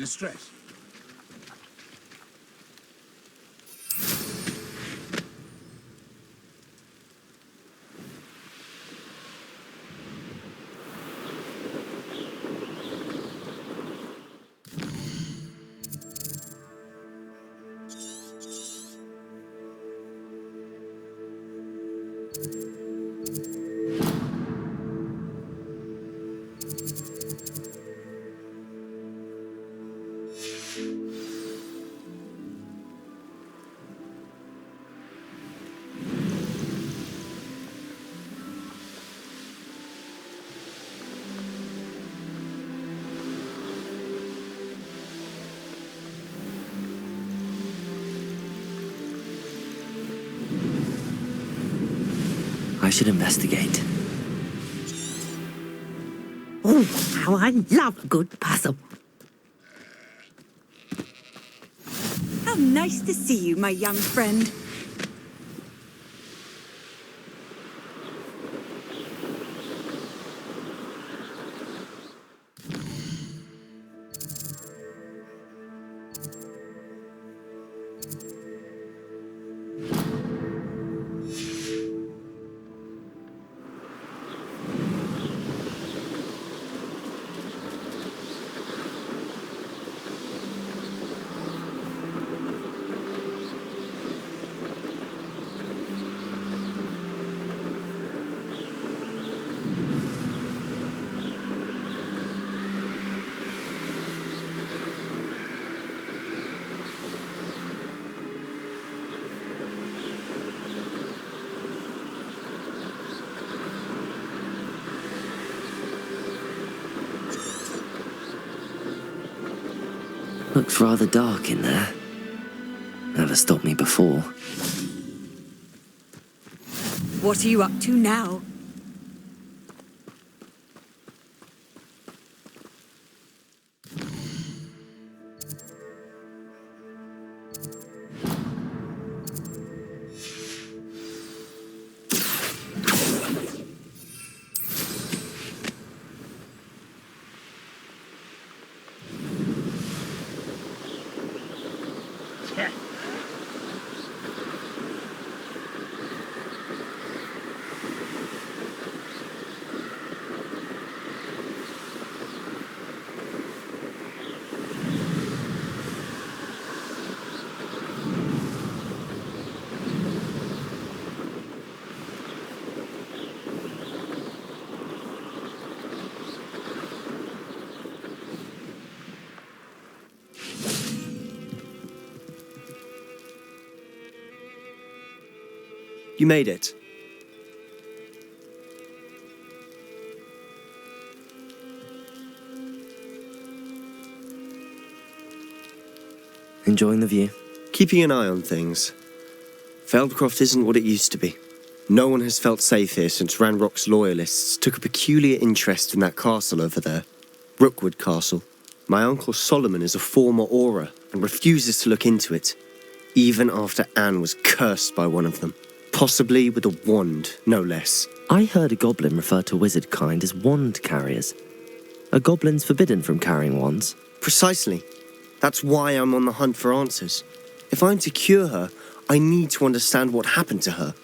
distress. I should investigate. Oh, how I love a good puzzle. How nice to see you, my young friend. Looks rather dark in there. Never stopped me before. What are you up to now? You made it. Enjoying the view? Keeping an eye on things. Feldcroft isn't what it used to be. No one has felt safe here since Ranrock's loyalists took a peculiar interest in that castle over there. Rookwood Castle. My uncle Solomon is a former Auror and refuses to look into it, even after Anne was cursed by one of them. Possibly with a wand, no less. I heard a goblin refer to wizard kind as wand carriers. Are goblins forbidden from carrying wands? Precisely. That's why I'm on the hunt for answers. If I'm to cure her, I need to understand what happened to her.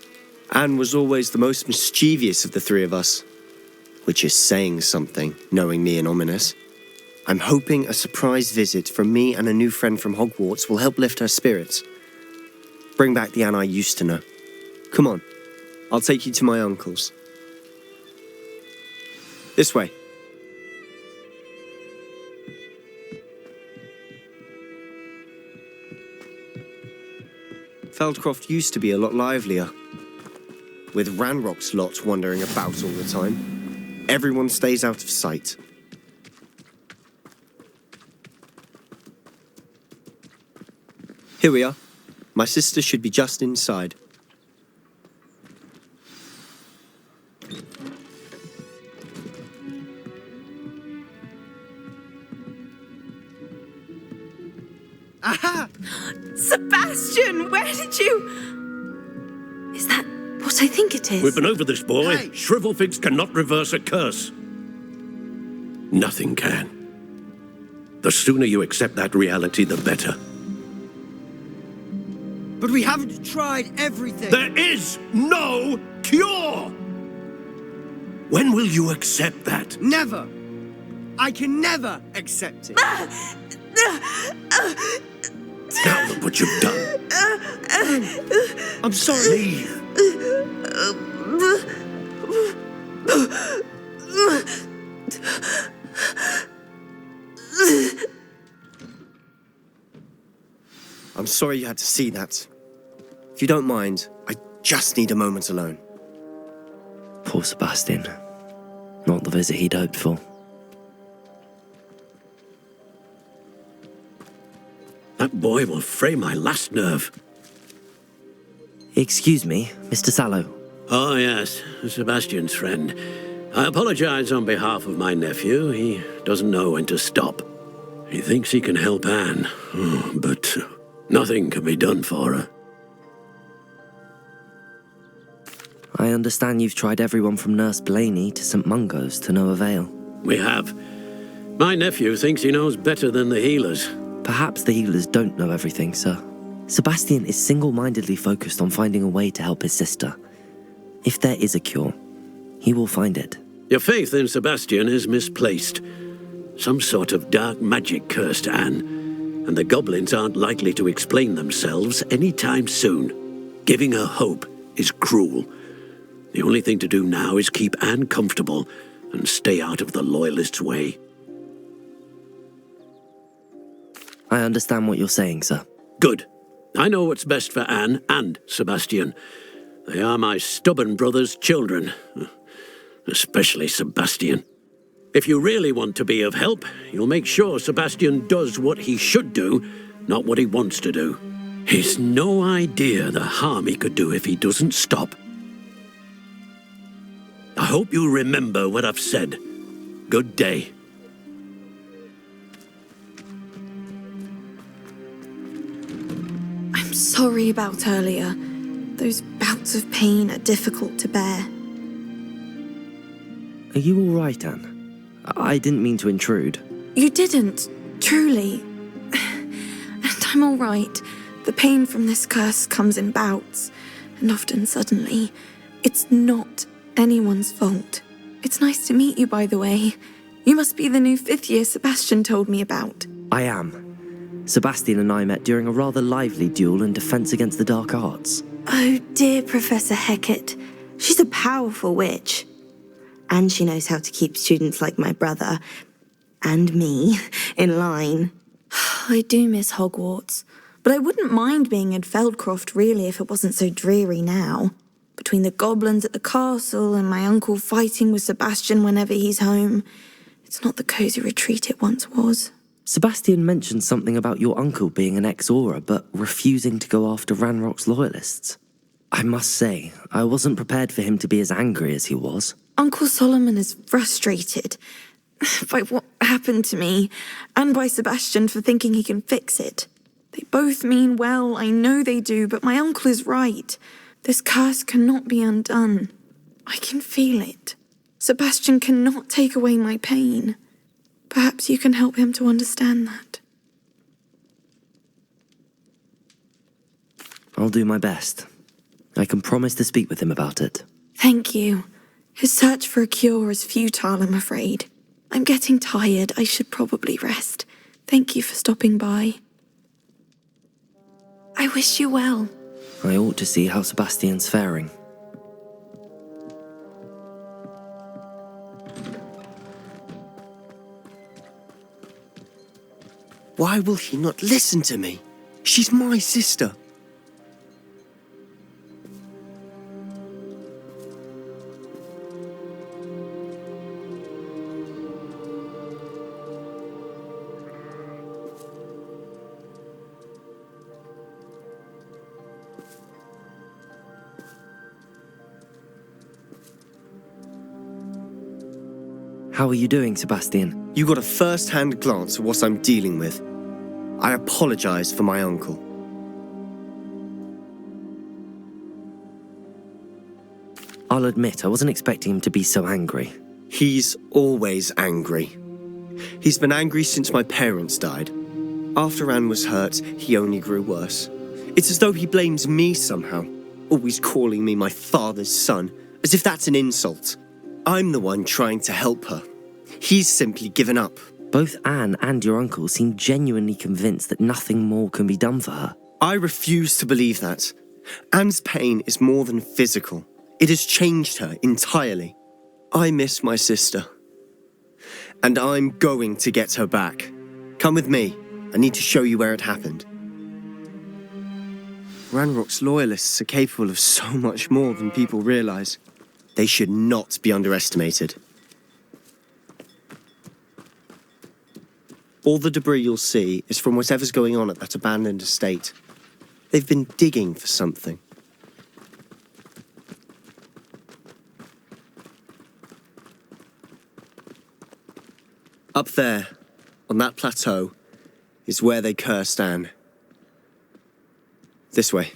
Anne was always the most mischievous of the three of us. Which is saying something, knowing me and Ominous. I'm hoping a surprise visit from me and a new friend from Hogwarts will help lift her spirits. Bring back the Anne I used to know. Come on, I'll take you to my uncle's. This way. Feldcroft used to be a lot livelier. With Ranrock's lot wandering about all the time, everyone stays out of sight. Here we are. My sister should be just inside. Aha! Sebastian, where did you... Is that what I think it is? We've been over this, boy. Hey! Shrivelfigs cannot reverse a curse. Nothing can. The sooner you accept that reality, the better. But we haven't tried everything. There is no cure! When will you accept that? Never. I can never accept it. Now look what you've done. I'm sorry. Leave. I'm sorry you had to see that. If you don't mind, I just need a moment alone. Poor Sebastian. Not the visit he'd hoped for. That boy will fray my last nerve. Excuse me, Mr. Sallow. Oh, yes, Sebastian's friend. I apologize on behalf of my nephew. He doesn't know when to stop. He thinks he can help Anne, but nothing can be done for her. I understand you've tried everyone from Nurse Blaney to St. Mungo's to no avail. We have. My nephew thinks he knows better than the healers. Perhaps the healers don't know everything, sir. Sebastian is single-mindedly focused on finding a way to help his sister. If there is a cure, he will find it. Your faith in Sebastian is misplaced. Some sort of dark magic cursed Anne, and the goblins aren't likely to explain themselves anytime soon. Giving her hope is cruel. The only thing to do now is keep Anne comfortable and stay out of the Loyalists' way. I understand what you're saying, sir. Good. I know what's best for Anne and Sebastian. They are my stubborn brother's children. Especially Sebastian. If you really want to be of help, you'll make sure Sebastian does what he should do, not what he wants to do. He's no idea the harm he could do if he doesn't stop. I hope you remember what I've said. Good day. I'm sorry about earlier. Those bouts of pain are difficult to bear. Are you all right, Anne? I didn't mean to intrude. You didn't, truly. And I'm all right. The pain from this curse comes in bouts, and often suddenly. It's not anyone's fault. It's nice to meet you, by the way. You must be the new 5th year Sebastian told me about. I am. Sebastian and I met during a rather lively duel in defense against the dark arts. Oh, dear Professor Hecat. She's a powerful witch. And she knows how to keep students like my brother, and me, in line. I do miss Hogwarts, but I wouldn't mind being in Feldcroft, really, if it wasn't so dreary now. Between the goblins at the castle and my uncle fighting with Sebastian whenever he's home, it's not the cosy retreat it once was. Sebastian mentioned something about your uncle being an ex-Auror, but refusing to go after Ranrock's loyalists. I must say, I wasn't prepared for him to be as angry as he was. Uncle Solomon is frustrated by what happened to me, and by Sebastian for thinking he can fix it. They both mean well, I know they do, but my uncle is right. This curse cannot be undone. I can feel it. Sebastian cannot take away my pain. Perhaps you can help him to understand that. I'll do my best. I can promise to speak with him about it. Thank you. His search for a cure is futile, I'm afraid. I'm getting tired. I should probably rest. Thank you for stopping by. I wish you well. I ought to see how Sebastian's faring. Why will he not listen to me? She's my sister. How are you doing, Sebastian? You got a first-hand glance at what I'm dealing with. I apologize for my uncle. I'll admit, I wasn't expecting him to be so angry. He's always angry. He's been angry since my parents died. After Anne was hurt, he only grew worse. It's as though he blames me somehow, always calling me my father's son, as if that's an insult. I'm the one trying to help her. He's simply given up. Both Anne and your uncle seem genuinely convinced that nothing more can be done for her. I refuse to believe that. Anne's pain is more than physical. It has changed her entirely. I miss my sister. And I'm going to get her back. Come with me. I need to show you where it happened. Ranrock's loyalists are capable of so much more than people realize. They should not be underestimated. All the debris you'll see is from whatever's going on at that abandoned estate. They've been digging for something. Up there, on that plateau, is where they cursed Anne. This way.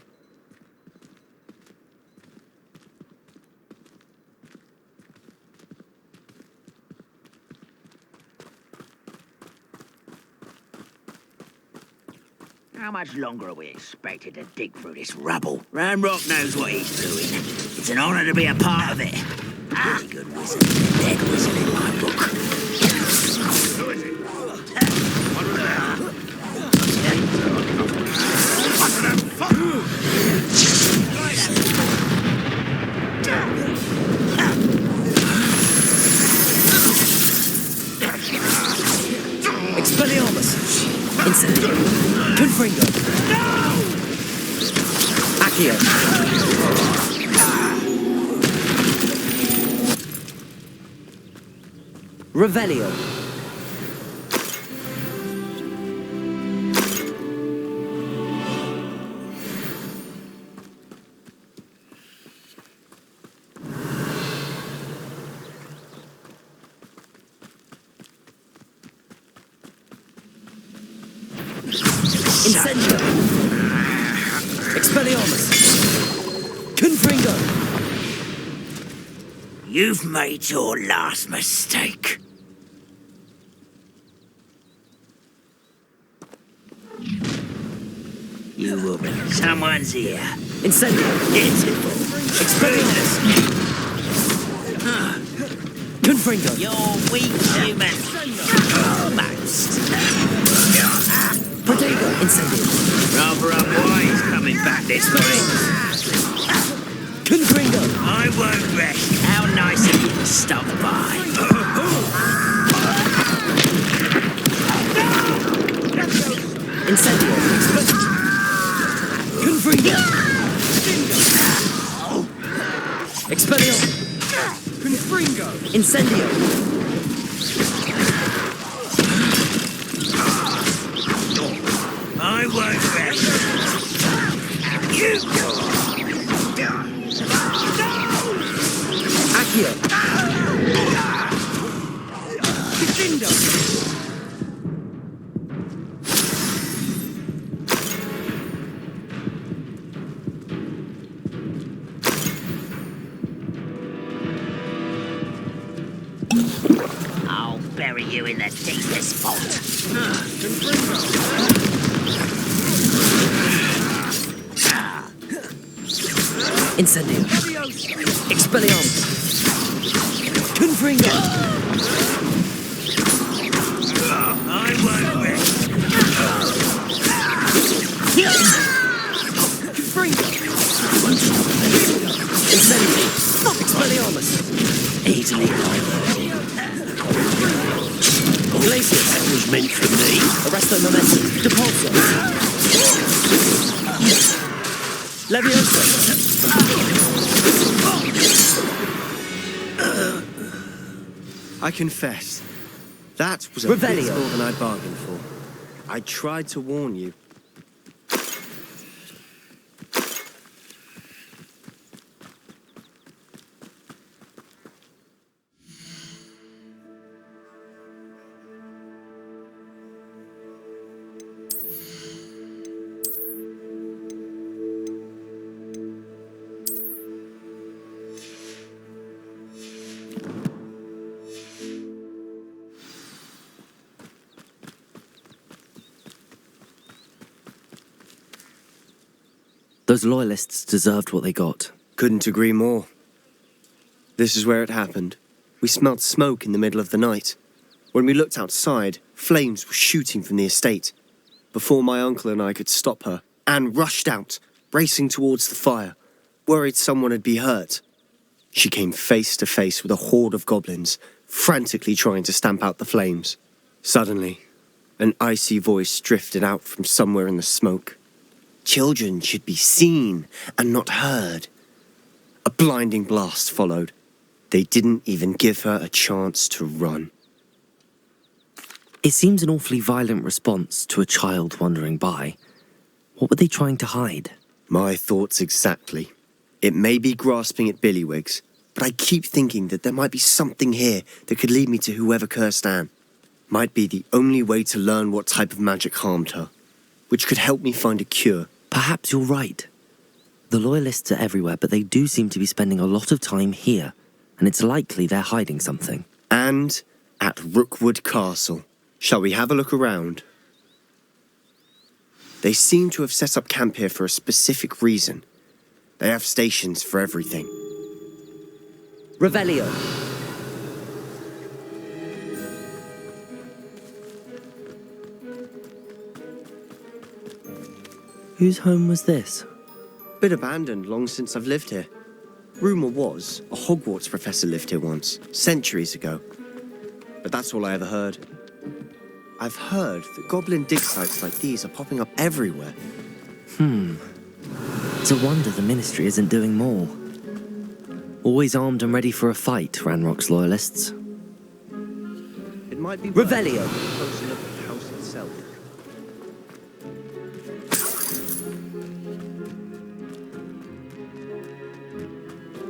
How much longer are we expected to dig through this rubble? Ranrock knows what he's doing. It's an honor to be a part of it. Pretty good wizard, dead wizard in my book. Who is it? What was that? Expelliarmus! Incendio! Confringo! No! Accio! Revelio! Incendio! Expelliarmus! Confringo! You've made your last mistake. You will be someone's ear. Incendio! Pitiful. Expelliarmus! Confringo! You're weak, human. Almost. Protego! Incendio! Rather unwise coming back this way. Confringo! I won't rest. How nice of you to stop by. Incendio! Confringo! Expelliarmus! Confringo! Incendio! I won't rest. You Accio! Defendo! I'll bury you in the deepest vault. Incendio! Expelliarmus! Confringo! I won't rest. Confringo! Incendio! Expelliarmus! Easily. Glacius! That was meant for me. Arresto momentum! Depulso! Levioso! I confess, that was a Revelio. bit more than I bargained for. I tried to warn you. Those loyalists deserved what they got. Couldn't agree more. This is where it happened. We smelled smoke in the middle of the night. When we looked outside, flames were shooting from the estate. Before my uncle and I could stop her, Anne rushed out, racing towards the fire, worried someone had been hurt. She came face to face with a horde of goblins, frantically trying to stamp out the flames. Suddenly, an icy voice drifted out from somewhere in the smoke. Children should be seen and not heard. A blinding blast followed. They didn't even give her a chance to run. It seems an awfully violent response to a child wandering by. What were they trying to hide? My thoughts exactly. It may be grasping at Billywigs, but I keep thinking that there might be something here that could lead me to whoever cursed Anne. Might be the only way to learn what type of magic harmed her, which could help me find a cure. Perhaps you're right. The loyalists are everywhere, but they do seem to be spending a lot of time here, and it's likely they're hiding something. And at Rookwood Castle. Shall we have a look around? They seem to have set up camp here for a specific reason. They have stations for everything. Revelio. Whose home was this? Been abandoned long since I've lived here. Rumour was a Hogwarts professor lived here once, centuries ago. But that's all I ever heard. I've heard that goblin dig sites like these are popping up everywhere. It's a wonder the Ministry isn't doing more. Always armed and ready for a fight, Ranrock's loyalists. It might be Revelio. worth a closer look at the house itself.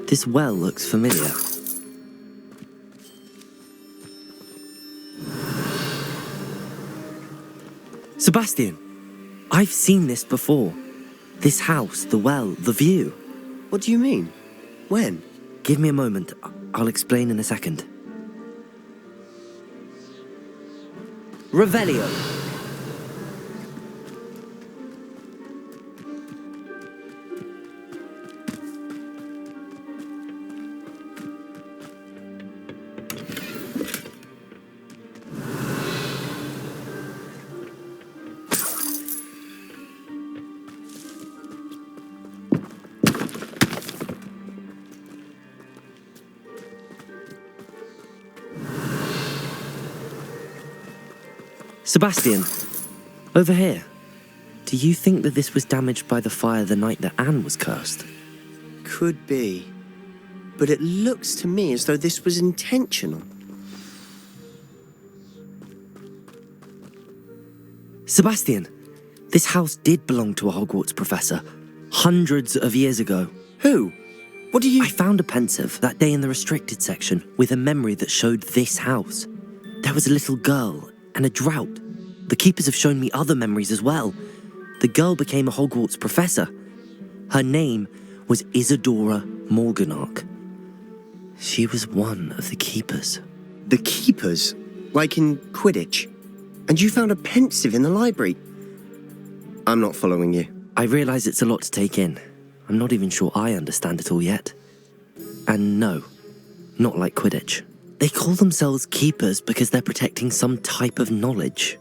This well looks familiar. Sebastian, I've seen this before. This house, the well, the view. What do you mean? When? Give me a moment. I'll explain in a second. Revelio. Sebastian, over here. Do you think that this was damaged by the fire the night that Anne was cursed? Could be. But it looks to me as though this was intentional. Sebastian, this house did belong to a Hogwarts professor, hundreds of years ago. Who? What do you... I found a pensive that day in the restricted section with a memory that showed this house. There was a little girl and a drought. The keepers have shown me other memories as well. The girl became a Hogwarts professor. Her name was Isadora Morganach. She was one of the keepers. The keepers? Like in Quidditch? And you found a pensive in the library? I'm not following you. I realise it's a lot to take in. I'm not even sure I understand it all yet. And no, not like Quidditch. They call themselves keepers because they're protecting some type of knowledge.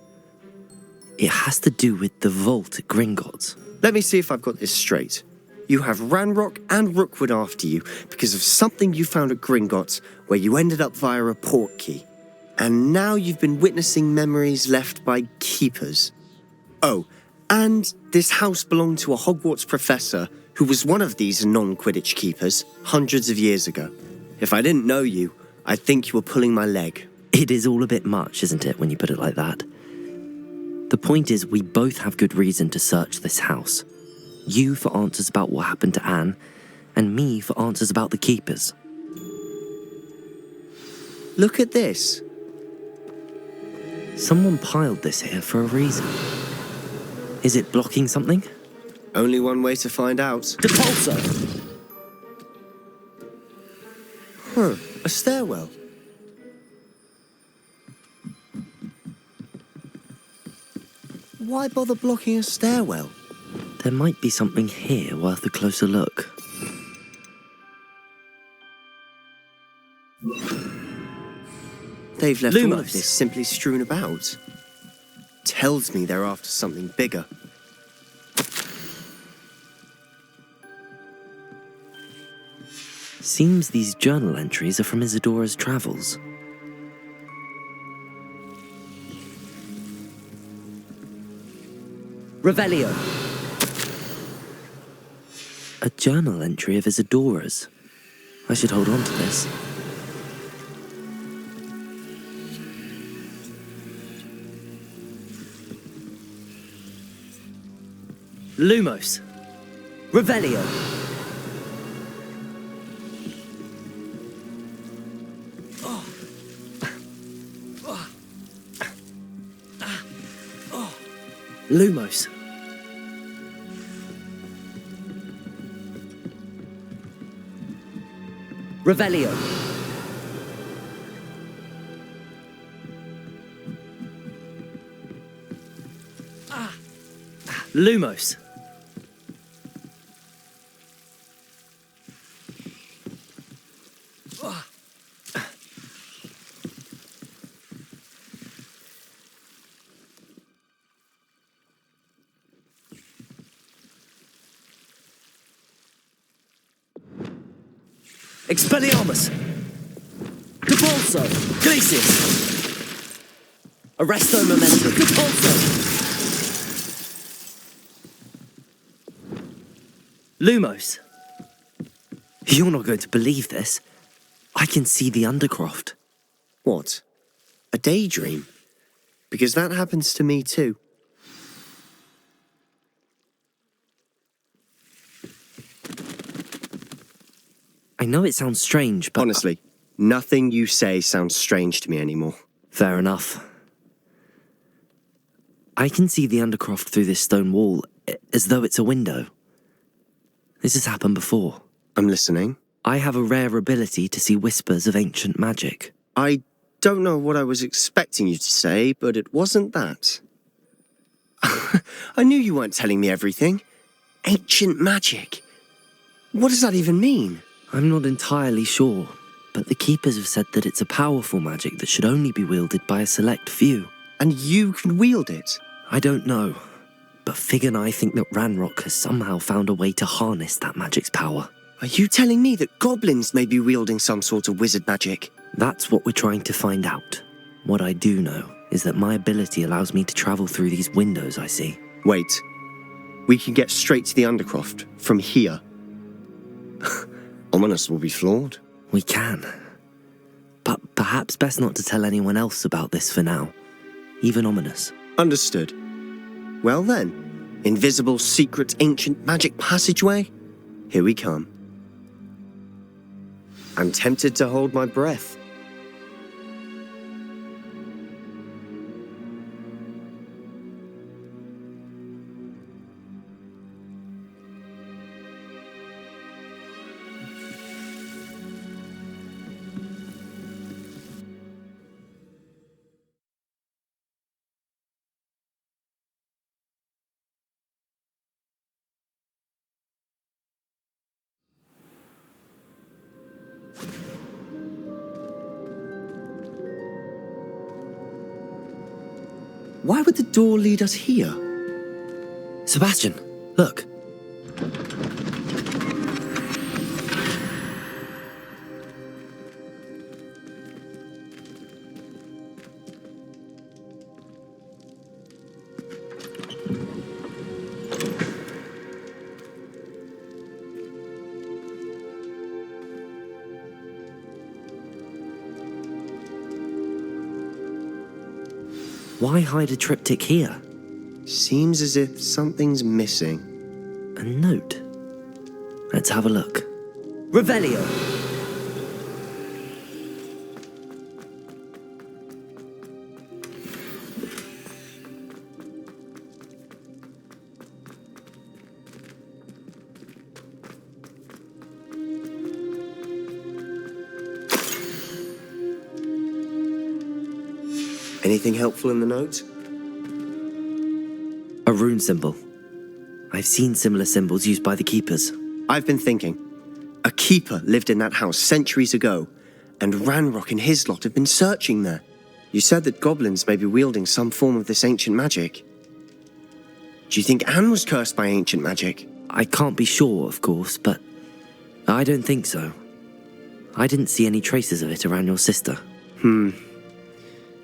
It has to do with the vault at Gringotts. Let me see if I've got this straight. You have Ranrock and Rookwood after you because of something you found at Gringotts where you ended up via a port key. And now you've been witnessing memories left by keepers. Oh, and this house belonged to a Hogwarts professor who was one of these non-Quidditch keepers hundreds of years ago. If I didn't know you, I'd think you were pulling my leg. It is all a bit much, isn't it, when you put it like that? The point is, we both have good reason to search this house. You for answers about what happened to Anne, and me for answers about the keepers. Look at this. Someone piled this here for a reason. Is it blocking something? Only one way to find out. Depulso! Huh, a stairwell. Why bother blocking a stairwell? There might be something here worth a closer look. They've left all Lumos. of this simply strewn about. Tells me they're after something bigger. Seems these journal entries are from Isadora's travels. Revelio. A journal entry of Isadora's. I should hold on to this. Lumos. Revelio. Lumos. Revelio. Lumos. Expelliarmus! Depulso! Glacius! Arresto Momentum! Depulso! Lumos! You're not going to believe this. I can see the Undercroft. What? A daydream? Because that happens to me too. I know it sounds strange, but... Honestly, nothing you say sounds strange to me anymore. Fair enough. I can see the Undercroft through this stone wall, as though it's a window. This has happened before. I'm listening. I have a rare ability to see whispers of ancient magic. I don't know what I was expecting you to say, but it wasn't that. I knew you weren't telling me everything. Ancient magic. What does that even mean? I'm not entirely sure, but the Keepers have said that it's a powerful magic that should only be wielded by a select few. And you can wield it? I don't know, but Fig and I think that Ranrock has somehow found a way to harness that magic's power. Are you telling me that goblins may be wielding some sort of wizard magic? That's what we're trying to find out. What I do know is that my ability allows me to travel through these windows I see. Wait. We can get straight to the Undercroft from here. Ominous will be flawed. We can. But perhaps best not to tell anyone else about this for now. Even Ominous. Understood. Well then, invisible, secret, ancient magic passageway? Here we come. I'm tempted to hold my breath. Why would the door lead us here? Sebastian, look. Why hide a triptych here? Seems as if something's missing. A note. Let's have a look. Revelio. Anything helpful in the note? A rune symbol. I've seen similar symbols used by the keepers. I've been thinking. A keeper lived in that house centuries ago, and Ranrock and his lot have been searching there. You said that goblins may be wielding some form of this ancient magic. Do you think Anne was cursed by ancient magic? I can't be sure, of course, but I don't think so. I didn't see any traces of it around your sister.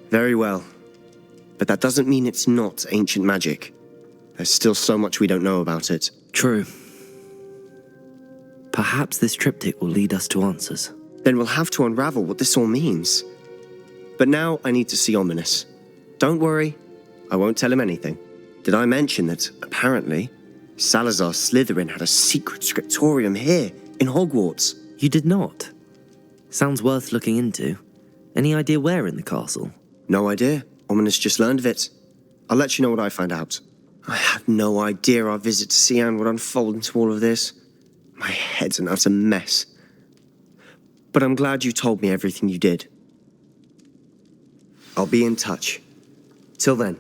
Very well. But that doesn't mean it's not ancient magic. There's still so much we don't know about it. True. Perhaps this triptych will lead us to answers. Then we'll have to unravel what this all means. But now I need to see Ominous. Don't worry, I won't tell him anything. Did I mention that, apparently, Salazar Slytherin had a secret scriptorium here, in Hogwarts? You did not? Sounds worth looking into. Any idea where in the castle? No idea. Ominous just learned of it. I'll let you know what I find out. I had no idea our visit to see Anne would unfold into all of this. My head's an utter mess. But I'm glad you told me everything you did. I'll be in touch. Till then.